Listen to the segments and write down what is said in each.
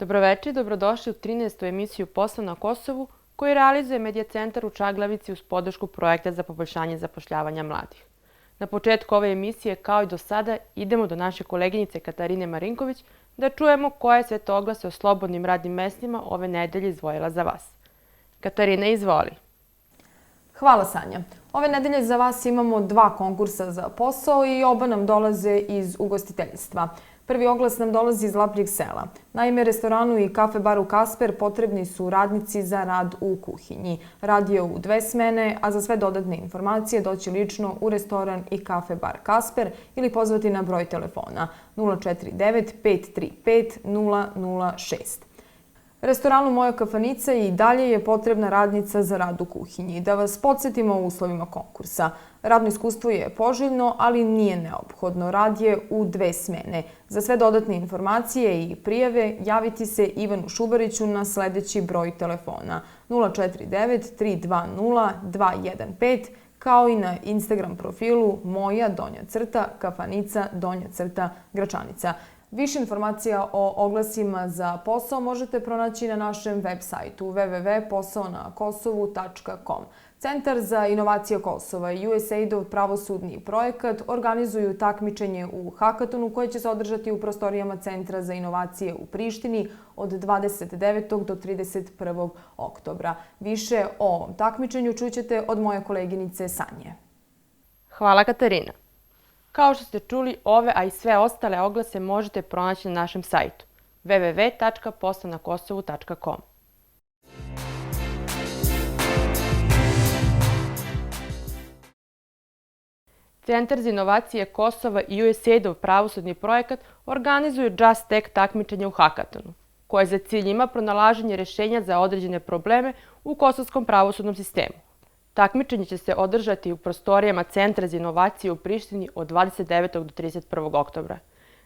Dobroveče i dobrodošli u 13. emisiju Posao na Kosovu koju realizuje Medija centar u Čaglavici uz podršku projekta za poboljšanje zapošljavanja mladih. Na početku ove emisije, kao i do sada, idemo do naše koleginice Katarine Marinković da čujemo koje sve to oglase o slobodnim radnim mestima ove nedelje izdvojila za vas. Katarina, izvoli. Hvala, Sanja. Ove nedelje za vas imamo 2 konkursa za posao i oba nam dolaze iz ugostiteljstva. Prvi oglas nam dolazi iz Lapljeg sela. Naime, restoranu i kafe baru Kasper potrebni su radnici za rad u kuhinji. Rad je u 2 smene, a za sve dodatne informacije doći lično u restoran i kafe bar Kasper ili pozvati na broj telefona 049 535 006. Restoranu Moja kafanica i dalje je potrebna radnica za rad u kuhinji. Da vas podsjetimo o uslovima konkursa. Radno iskustvo je poželjno, ali nije neophodno. Rad je u 2 smene. Za sve dodatne informacije i prijave javiti se Ivanu Šubariću na sledeći broj telefona 049 320 215 kao i na Instagram profilu moja_kafanica_Gračanica. Više informacija o oglasima za posao možete pronaći na našem web sajtu www.posaonakosovu.com. Centar za inovacije Kosova i USAID-ov pravosudni projekat organizuju takmičenje u hakatonu koje će se održati u prostorijama Centra za inovacije u Prištini od 29. do 31. oktobra. Više o ovom takmičenju čućete od moje koleginice Sanje. Hvala, Katarina. Kao što ste čuli, ove, a i sve ostale oglase možete pronaći na našem sajtu www.posaonakosovu.com. Centar za inovacije Kosova i USAID-ov pravosudni projekat organizuju Just Tech takmičenje u hakatonu, koje za cilj ima pronalaženje rešenja za određene probleme u kosovskom pravosudnom sistemu. Takmičenje će se održati u prostorijama Centra za inovacije u Prištini od 29. do 31. oktobra.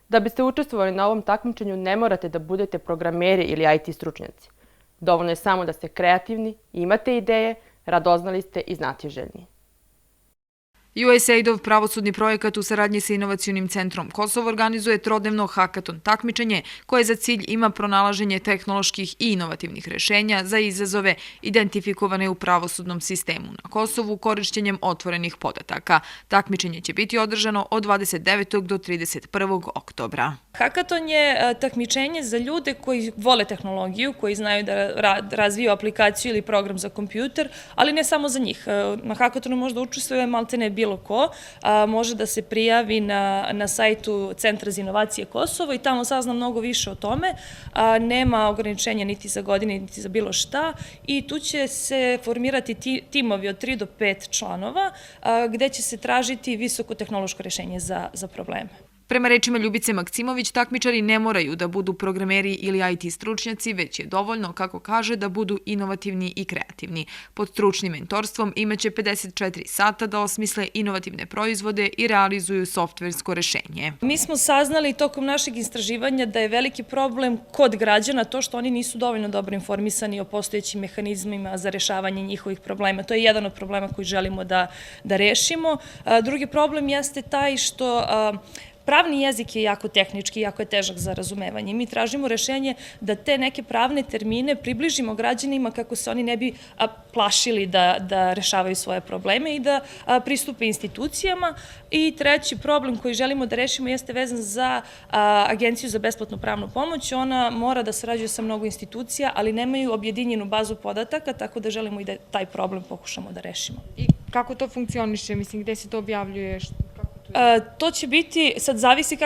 Da biste učestvovali na ovom takmičenju ne morate da budete programeri ili IT stručnjaci. Dovoljno je samo da ste kreativni, imate ideje, radoznali ste i znatiželjni. USAID-ov pravosudni projekat u saradnji sa Inovacionim centrom Kosovo organizuje trodnevno hakaton takmičenje koje za cilj ima pronalaženje tehnoloških i inovativnih rešenja za izazove identifikovane u pravosudnom sistemu na Kosovu korišćenjem otvorenih podataka. Takmičenje će biti održano od 29. do 31. oktobra. Hakaton je takmičenje za ljude koji vole tehnologiju, koji znaju da razviju aplikaciju ili program za kompjuter, ali ne samo za njih. Na hakatonu možda učestvuje maltene bilo ko, može da se prijavi na sajtu Centra za inovacije Kosovo i tamo sazna mnogo više o tome. Nema ograničenja niti za godine, niti za bilo šta i tu će se formirati timovi od 3 do 5 članova gde će se tražiti visokotehnološko rešenje za probleme. Prema rečima Ljubice Maksimović, takmičari ne moraju da budu programeri ili IT stručnjaci, već je dovoljno, kako kaže, da budu inovativni i kreativni. Pod stručnim mentorstvom imaće 54 sata da osmisle inovativne proizvode i realizuju softversko rešenje. Mi smo saznali tokom našeg istraživanja da je veliki problem kod građana to što oni nisu dovoljno dobro informisani o postojećim mehanizmima za rešavanje njihovih problema. To je jedan od problema koji želimo da rešimo. Drugi problem jeste taj što pravni jezik je jako tehnički, jako je težak za razumevanje. Mi tražimo rešenje da te neke pravne termine približimo građanima kako se oni ne bi plašili da rešavaju svoje probleme i da pristupe institucijama. I treći problem koji želimo da rešimo jeste vezan za Agenciju za besplatnu pravnu pomoć. Ona mora da sarađuje sa mnogo institucija, ali nemaju objedinjenu bazu podataka, tako da želimo i da taj problem pokušamo da rešimo. I kako to funkcioniše? Mislim, gde se to objavljuje? To će biti, sad zavisi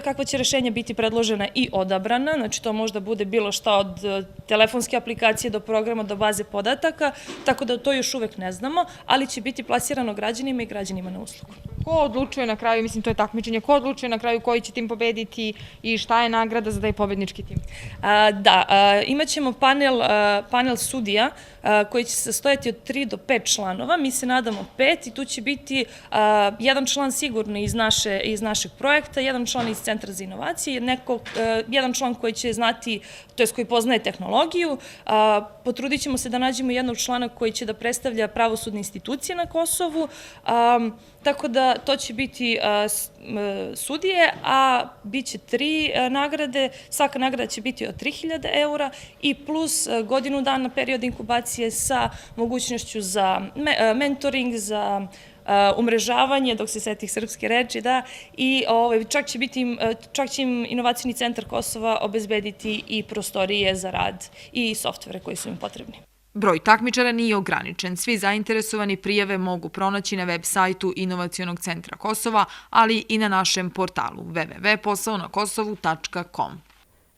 kakva će rešenja biti predložena i odabrana, znači to možda bude bilo šta od telefonske aplikacije do programa do baze podataka, tako da to još uvek ne znamo, ali će biti plasirano građanima i građanima na uslugu. Ko odlučuje na kraju, mislim to je takmičenje, ko odlučuje na kraju koji će tim pobediti i šta je nagrada za taj pobednički tim? Imaćemo panel sudija koji će se sastojati od 3 do 5 članova, mi se nadamo 5 i tu će biti jedan član sigurno člana iz našeg projekta, jedan član iz Centra za inovacije, jedan član koji će znati, to je koji poznaje tehnologiju. Potrudit ćemo se da nađemo jednog člana koji će da predstavlja pravosudne institucije na Kosovu, tako da to će biti sudije, a bit će 3 nagrade, svaka nagrada će biti od 3.000 eura i plus godinu dana period inkubacije sa mogućnošću za mentoring, za umrežavanje, dok se setih srpske reči, da, i čak će im Inovacijni centar Kosova obezbediti i prostorije za rad i softvere koji su im potrebni. Broj takmičara nije ograničen. Svi zainteresovani prijave mogu pronaći na web sajtu Inovacionog centra Kosova, ali i na našem portalu www.posaonakosovu.com.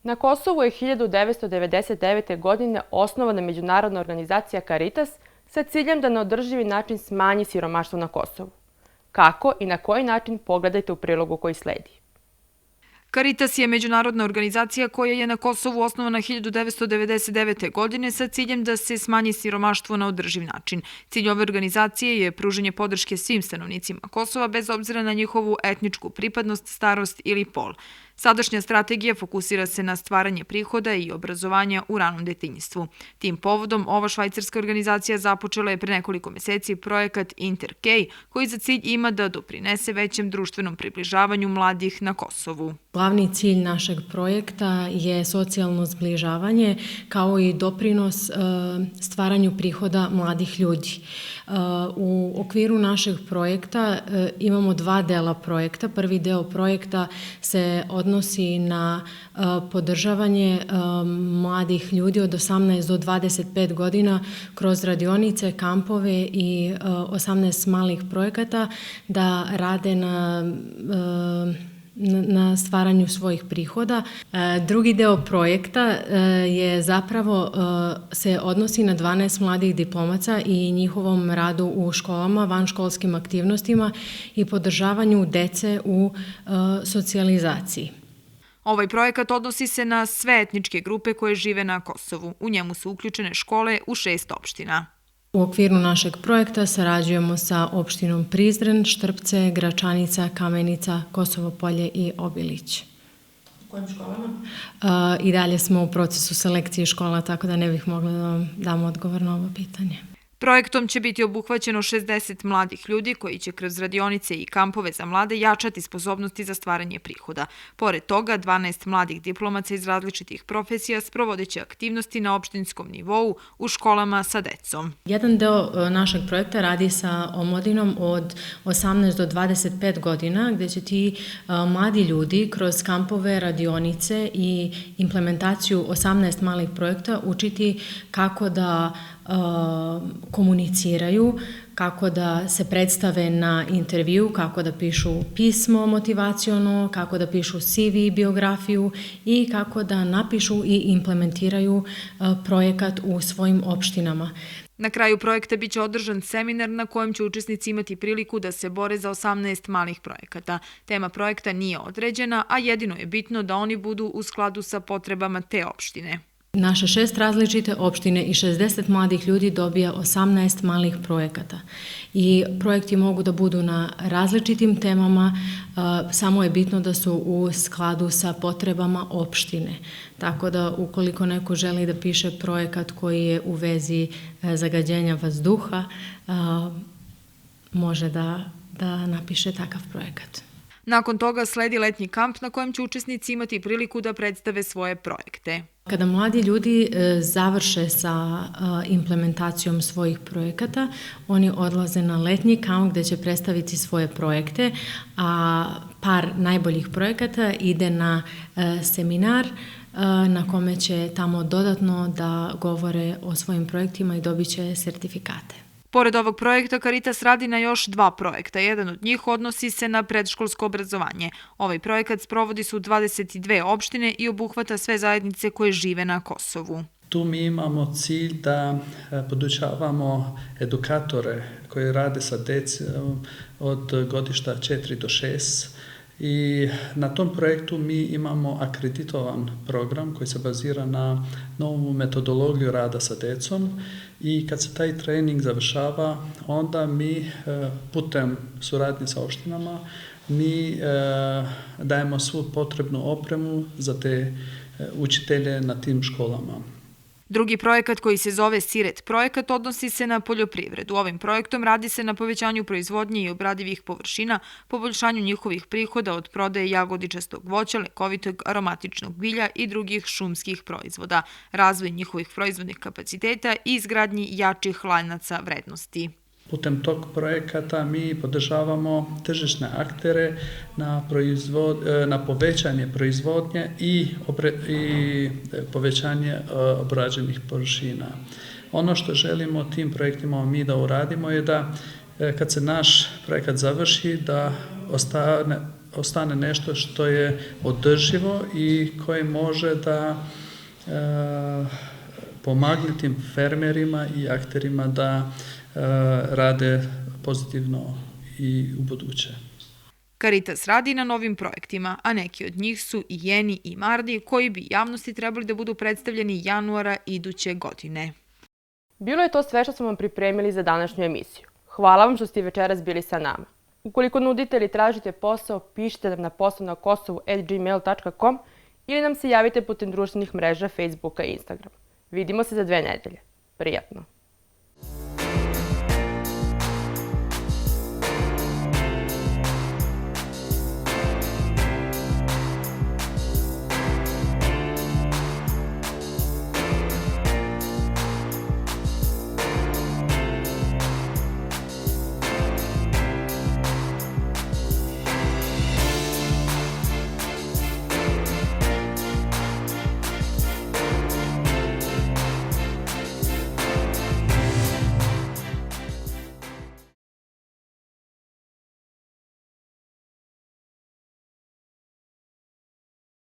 Na Kosovu je 1999. godine osnovana međunarodna organizacija Caritas sa ciljem da na održivi način smanji siromaštvo na Kosovu. Kako i na koji način, pogledajte u prilogu koji sledi. Caritas je međunarodna organizacija koja je na Kosovu osnovana 1999. godine sa ciljem da se smanji siromaštvo na održiv način. Cilj ove organizacije je pružanje podrške svim stanovnicima Kosova bez obzira na njihovu etničku pripadnost, starost ili pol. Sadašnja strategija fokusira se na stvaranje prihoda i obrazovanja u ranom detinjstvu. Tim povodom, ova švajcarska organizacija započela je pre nekoliko meseci projekat Inter-K, koji za cilj ima da doprinese većem društvenom približavanju mladih na Kosovu. Glavni cilj našeg projekta je socijalno zbližavanje kao i doprinos stvaranju prihoda mladih ljudi. U okviru našeg projekta imamo 2 dela projekta. Prvi deo projekta se odnosi na podržavanje mladih ljudi od 18 do 25 godina kroz radionice, kampove i 18 malih projekata da rade na stvaranju svojih prihoda. Drugi deo projekta je zapravo se odnosi na 12 mladih diplomaca i njihovom radu u školama, vanškolskim aktivnostima i podržavanju dece u socijalizaciji. Ovaj projekat odnosi se na sve etničke grupe koje žive na Kosovu. U njemu su uključene škole u 6 opština. U okviru našeg projekta sarađujemo sa opštinom Prizren, Štrpce, Gračanica, Kamenica, Kosovo Polje i Obilić. U kojim školama? I dalje smo u procesu selekcije škola, tako da ne bih mogla da vam dam odgovor na ovo pitanje. Projektom će biti obuhvaćeno 60 mladih ljudi koji će kroz radionice i kampove za mlade jačati sposobnosti za stvaranje prihoda. Pored toga, 12 mladih diplomaca iz različitih profesija sprovodeće aktivnosti na opštinskom nivou u školama sa decom. Jedan deo našeg projekta radi sa omladinom od 18 do 25 godina, gde će ti mladi ljudi kroz kampove, radionice i implementaciju 18 malih projekta učiti kako da komuniciraju, kako da se predstave na intervju, kako da pišu pismo motivaciono, kako da pišu CV, biografiju i kako da napišu i implementiraju projekat u svojim opštinama. Na kraju projekta biće održan seminar na kojem će učesnici imati priliku da se bore za 18 malih projekata. Tema projekta nije određena, a jedino je bitno da oni budu u skladu sa potrebama te opštine. Naše 6 različite opštine i 60 mladih ljudi dobija 18 malih projekata. I projekti mogu da budu na različitim temama, samo je bitno da su u skladu sa potrebama opštine. Tako da ukoliko neko želi da piše projekat koji je u vezi zagađenja vazduha, može da napiše takav projekat. Nakon toga sledi letnji kamp na kojem će učesnici imati priliku da predstave svoje projekte. Kada mladi ljudi završe sa implementacijom svojih projekata, oni odlaze na letnji kamp gde će predstaviti svoje projekte, a par najboljih projekata ide na seminar na kome će tamo dodatno da govore o svojim projektima i dobit će sertifikate. Pored ovog projekta, Caritas radi na još 2 projekta. Jedan od njih odnosi se na predškolsko obrazovanje. Ovaj projekat sprovodi se u 22 opštine i obuhvata sve zajednice koje žive na Kosovu. Tu mi imamo cilj da podučavamo edukatore koji rade sa decom od godišta 4 do 6. I na tom projektu mi imamo akreditovan program koji se bazira na novu metodologiju rada sa decom i kad se taj trening završava, onda mi putem suradnje sa opštinama mi dajemo svu potrebnu opremu za te učitelje na tim školama. Drugi projekat koji se zove Siret projekat odnosi se na poljoprivredu. Ovim projektom radi se na povećanju proizvodnje i obradivih površina, poboljšanju njihovih prihoda od prodaje jagodičastog voća, lekovitog aromatičnog bilja i drugih šumskih proizvoda, razvoj njihovih proizvodnih kapaciteta i izgradnji jačih lanaca vrednosti. Putem tog projekata mi podržavamo tržišne aktere na povećanje proizvodnje i povećanje obrađenih površina. Ono što želimo tim projektima mi da uradimo je da kad se naš projekat završi da ostane nešto što je održivo i koje može da pomogne tim fermerima i akterima da rade pozitivno i u buduće. Caritas radi na novim projektima, a neki od njih su i Jeni i Mardi, koji bi javnosti trebali da budu predstavljeni januara iduće godine. Bilo je to sve što smo vam pripremili za današnju emisiju. Hvala vam što ste večeras bili sa nama. Ukoliko nudite ili tražite posao, pišite nam na poslovnakosovu@gmail.com ili nam se javite putem društvenih mreža Facebooka i Instagrama. Vidimo se za 2 nedelje. Prijatno!